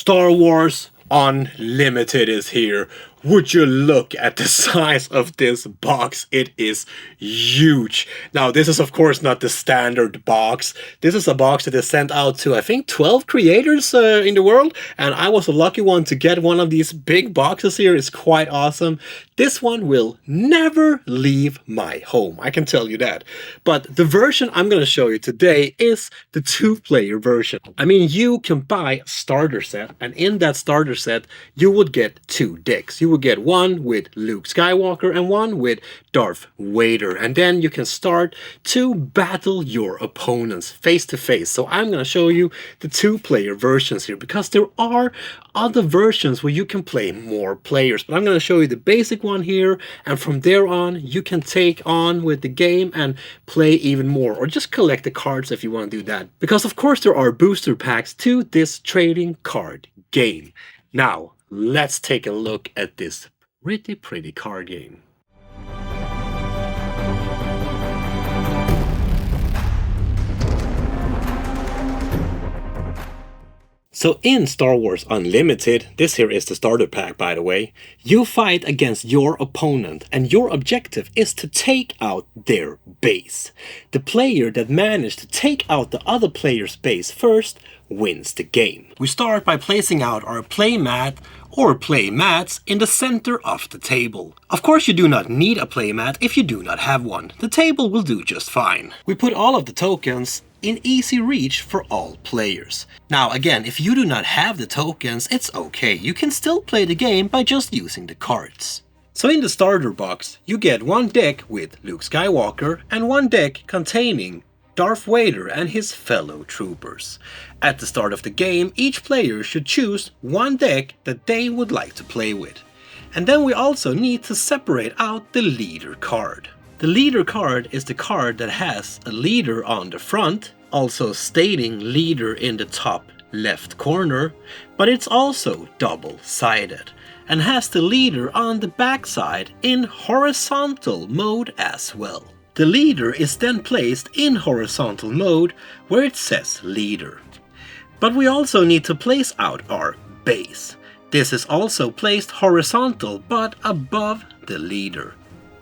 Star Wars Unlimited is here. Would you look at the size of this box? It is huge. Now, this is of course not the standard box. This is a box that is sent out to, I think, 12 creators in the world. And I was a lucky one to get one of these big boxes here. It's quite awesome. This one will never leave my home, I can tell you that. But the version I'm going to show you today is the 2-player version. I mean, you can buy a starter set, and in that starter set, you would get 2 decks. You will get one with Luke Skywalker and one with Darth Vader, and then you can start to battle your opponents face to face. So I'm going to show you the 2-player versions here, because there are other versions where you can play more players, but I'm going to show you the basic one here, and from there on you can take on with the game and play even more, or just collect the cards if you want to do that, because of course there are booster packs to this trading card game. Now let's take a look at this pretty card game. So in Star Wars Unlimited, this here is the starter pack by the way, you fight against your opponent and your objective is to take out their base. The player that managed to take out the other player's base first wins the game. We start by placing out our play mat or play mats in the center of the table. Of course you do not need a play mat if you do not have one. The table will do just fine. We put all of the tokens in easy reach for all players. Now again, if you do not have the tokens, it's okay. You can still play the game by just using the cards. So in the starter box, you get one deck with Luke Skywalker and one deck containing Darth Vader and his fellow troopers. At the start of the game, each player should choose one deck that they would like to play with. And then we also need to separate out the leader card. The leader card is the card that has a leader on the front, also stating leader in the top left corner, but it's also double-sided and has the leader on the backside in horizontal mode as well. The leader is then placed in horizontal mode where it says leader. But we also need to place out our base. This is also placed horizontal but above the leader,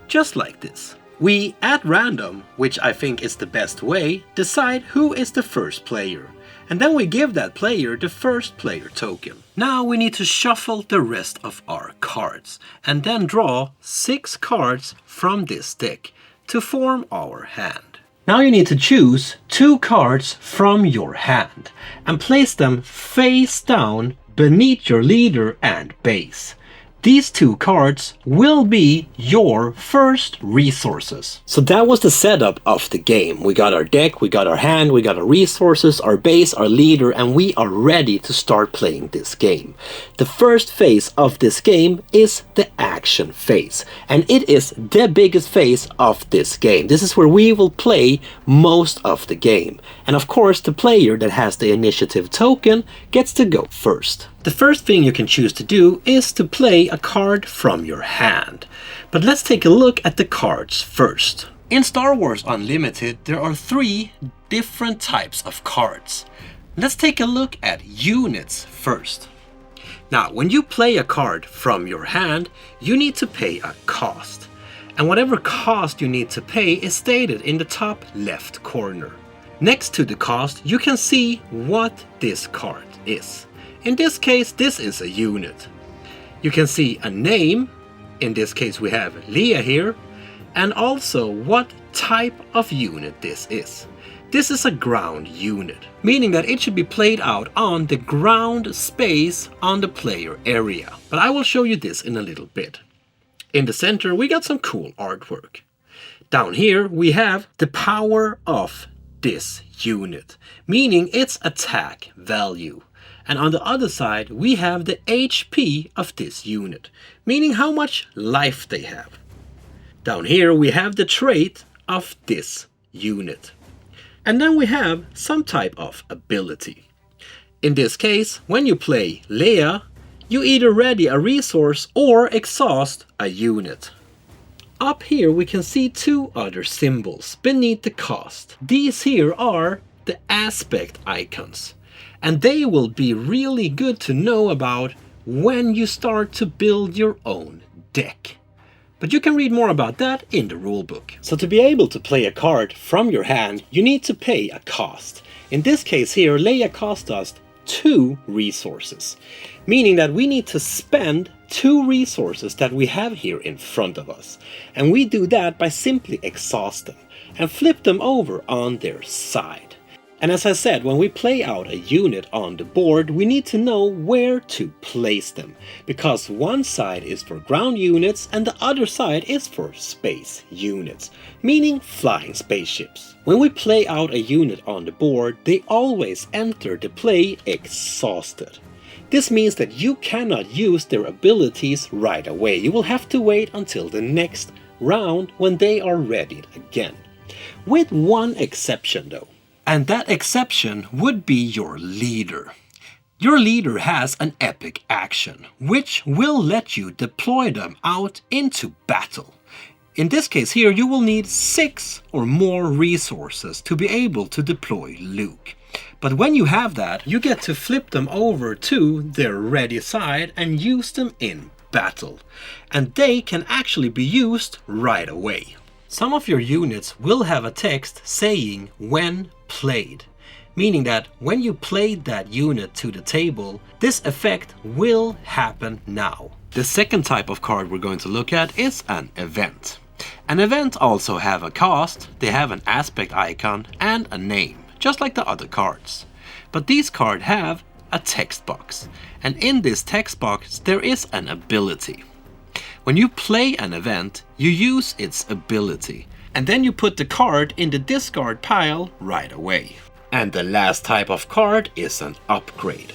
just like this. We, at random, which I think is the best way, decide who is the first player. And then we give that player the first player token. Now we need to shuffle the rest of our cards and then draw 6 cards from this deck to form our hand. Now you need to choose 2 cards from your hand and place them face down beneath your leader and base. These 2 cards will be your first resources. So that was the setup of the game. We got our deck, we got our hand, we got our resources, our base, our leader, and we are ready to start playing this game. The first phase of this game is the action phase, and it is the biggest phase of this game. This is where we will play most of the game. And of course, the player that has the initiative token gets to go first. The first thing you can choose to do is to play a card from your hand. But let's take a look at the cards first. In Star Wars Unlimited, there are 3 different types of cards. Let's take a look at units first. Now, when you play a card from your hand, you need to pay a cost. And whatever cost you need to pay is stated in the top left corner. Next to the cost, you can see what this card is. In this case, this is a unit. You can see a name, in this case we have Leia here, and also what type of unit this is. This is a ground unit, meaning that it should be played out on the ground space on the player area. But I will show you this in a little bit. In the center we got some cool artwork. Down here we have the power of this unit, meaning its attack value. And on the other side, we have the HP of this unit, meaning how much life they have. Down here, we have the trait of this unit. And then we have some type of ability. In this case, when you play Leia, you either ready a resource or exhaust a unit. Up here, we can see 2 other symbols beneath the cost. These here are the aspect icons. And they will be really good to know about when you start to build your own deck. But you can read more about that in the rulebook. So to be able to play a card from your hand, you need to pay a cost. In this case here, Leia cost us 2 resources, meaning that we need to spend 2 resources that we have here in front of us. And we do that by simply exhaust them and flip them over on their side. And as I said, when we play out a unit on the board, we need to know where to place them, because one side is for ground units and the other side is for space units, meaning flying spaceships. When we play out a unit on the board, they always enter the play exhausted. This means that you cannot use their abilities right away. You will have to wait until the next round when they are readied again. With one exception though. And that exception would be your leader. Your leader has an epic action, which will let you deploy them out into battle. In this case here, you will need 6 or more resources to be able to deploy Luke. But when you have that, you get to flip them over to their ready side and use them in battle. And they can actually be used right away. Some of your units will have a text saying when played, meaning that when you played that unit to the table, this effect will happen now. The second type of card we're going to look at is an event. An event also have a cost, they have an aspect icon and a name, just like the other cards. But these cards have a text box, and in this text box there is an ability. When you play an event, you use its ability, and then you put the card in the discard pile right away. And the last type of card is an upgrade.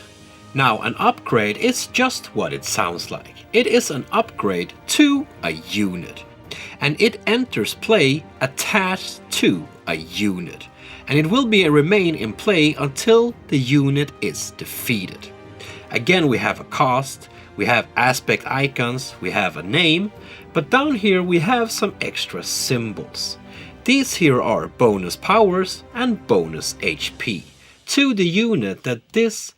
Now, an upgrade is just what it sounds like. It is an upgrade to a unit, and it enters play attached to a unit, and it will remain in play until the unit is defeated. Again, we have a cost. We have aspect icons, we have a name, but down here we have some extra symbols. These here are bonus powers and bonus HP to the unit that this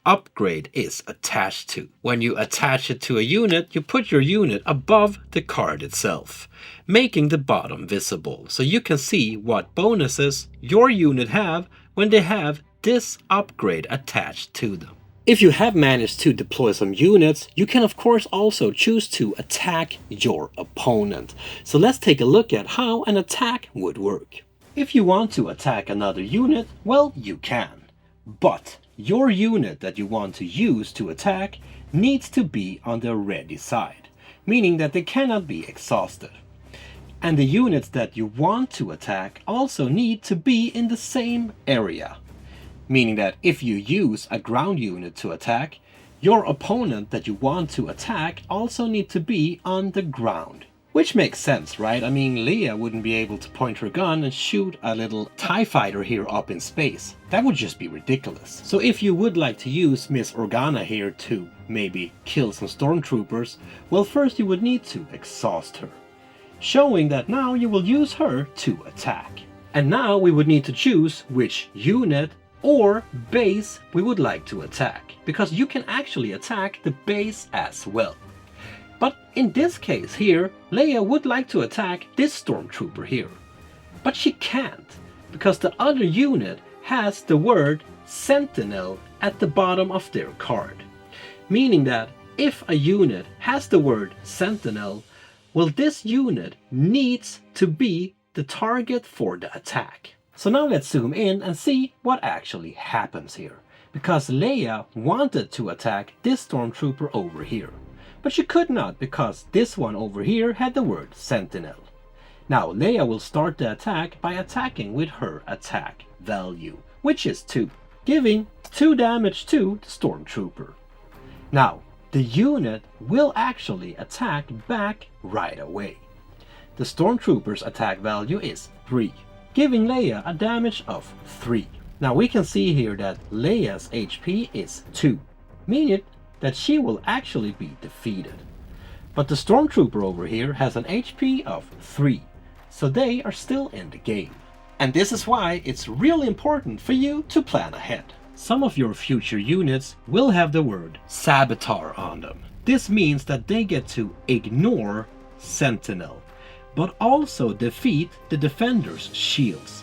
upgrade is attached to. When you attach it to a unit, you put your unit above the card itself, making the bottom visible, so you can see what bonuses your unit have when they have this upgrade attached to them. If you have managed to deploy some units, you can of course also choose to attack your opponent. So let's take a look at how an attack would work. If you want to attack another unit, well, you can. But your unit that you want to use to attack needs to be on the ready side, meaning that they cannot be exhausted. And the units that you want to attack also need to be in the same area. Meaning that if you use a ground unit to attack, your opponent that you want to attack also need to be on the ground. Which makes sense, right? I mean, Leia wouldn't be able to point her gun and shoot a little TIE fighter here up in space. That would just be ridiculous. So if you would like to use Miss Organa here to maybe kill some stormtroopers, well, first you would need to exhaust her, showing that now you will use her to attack. And now we would need to choose which unit or base we would like to attack, because you can actually attack the base as well. But in this case here, Leia would like to attack this stormtrooper here. But she can't, because the other unit has the word Sentinel at the bottom of their card. Meaning that if a unit has the word Sentinel, well, this unit needs to be the target for the attack. So now let's zoom in and see what actually happens here. Because Leia wanted to attack this stormtrooper over here, but she could not because this one over here had the word Sentinel. Now Leia will start the attack by attacking with her attack value, which is 2, giving 2 damage to the stormtrooper. Now the unit will actually attack back right away. The stormtrooper's attack value is 3. Giving Leia a damage of 3. Now we can see here that Leia's HP is 2, meaning that she will actually be defeated. But the stormtrooper over here has an HP of 3, so they are still in the game. And this is why it's really important for you to plan ahead. Some of your future units will have the word Saboteur on them. This means that they get to ignore Sentinel, but also defeat the defender's shields,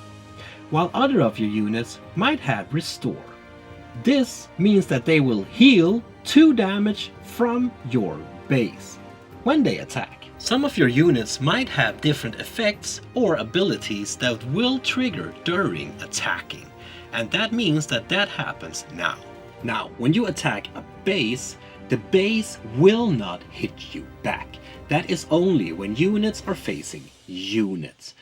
while other of your units might have Restore. This means that they will heal 2 damage from your base when they attack. Some of your units might have different effects or abilities that will trigger during attacking, and that means that that happens now. Now, when you attack a base, the base will not hit you back. That is only when units are facing units.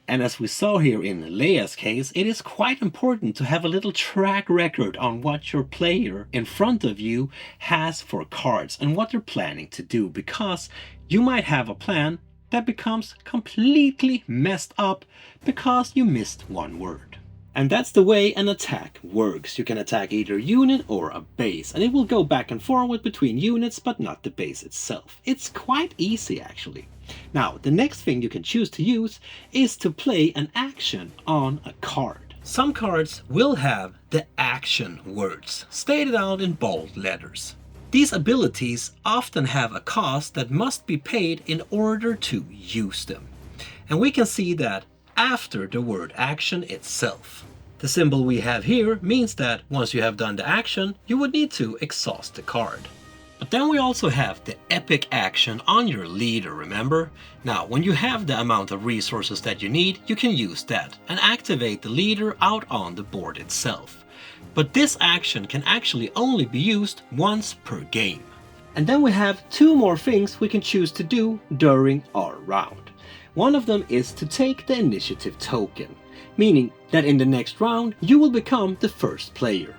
And as we saw here in Leia's case, it is quite important to have a little track record on what your player in front of you has for cards and what they're planning to do, because you might have a plan that becomes completely messed up because you missed one word. And that's the way an attack works. You can attack either a unit or a base, and it will go back and forward between units, but not the base itself. It's quite easy, actually. Now, the next thing you can choose to use is to play an action on a card. Some cards will have the action words stated out in bold letters. These abilities often have a cost that must be paid in order to use them. And we can see that after the word action itself. The symbol we have here means that once you have done the action, you would need to exhaust the card. But then we also have the epic action on your leader, remember? Now, when you have the amount of resources that you need, you can use that and activate the leader out on the board itself. But this action can actually only be used once per game. And then we have 2 more things we can choose to do during our round. One of them is to take the initiative token, meaning that in the next round you will become the first player.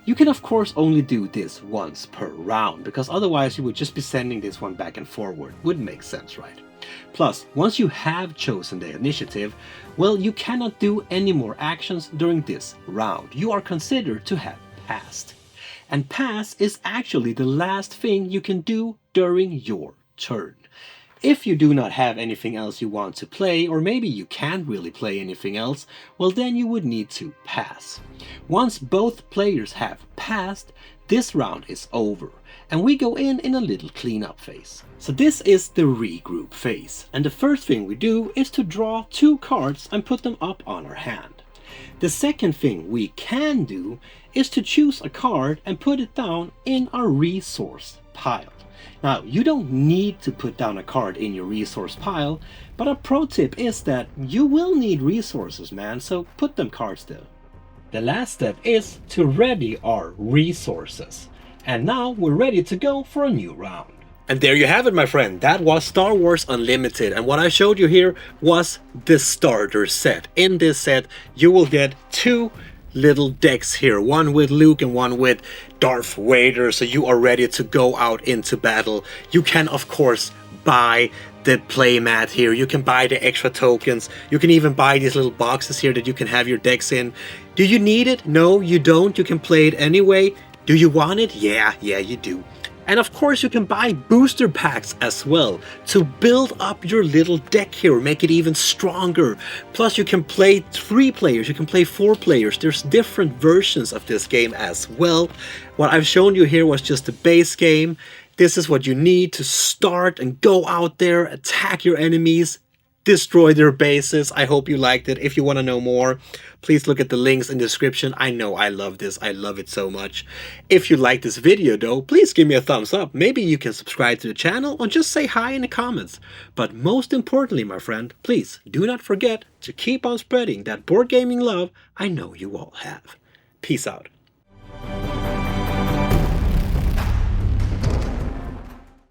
You can of course only do this once per round, because otherwise you would just be sending this one back and forward. Wouldn't make sense, right? Plus, once you have chosen the initiative, well, you cannot do any more actions during this round. You are considered to have passed. And pass is actually the last thing you can do during your turn. If you do not have anything else you want to play, or maybe you can't really play anything else, well then you would need to pass. Once both players have passed, this round is over, and we go in a little cleanup phase. So this is the regroup phase, and the first thing we do is to draw 2 cards and put them up on our hand. The second thing we can do is to choose a card and put it down in our resource pile. Now, you don't need to put down a card in your resource pile, but a pro tip is that you will need resources, man, so put them cards there. The last step is to ready our resources. And now we're ready to go for a new round. And there you have it, my friend. That was Star Wars Unlimited. And what I showed you here was the starter set. In this set, you will get 2 little decks here, one with Luke and one with Darth Vader, so you are ready to go out into battle. You can of course buy the playmat here, you can buy the extra tokens, you can even buy these little boxes here that you can have your decks in. Do you need it? No, you don't. You can play it anyway. Do you want it? Yeah, you do. And of course you can buy booster packs as well to build up your little deck here, make it even stronger. Plus you can play 3 players, you can play 4 players. There's different versions of this game as well. What I've shown you here was just the base game. This is what you need to start and go out there, attack your enemies, destroy their bases. I hope you liked it. If you want to know more, please look at the links in the description. I know I love this. I love it so much. If you like this video though, please give me a thumbs up. Maybe you can subscribe to the channel or just say hi in the comments. But most importantly, my friend, please do not forget to keep on spreading that board gaming love I know you all have. Peace out.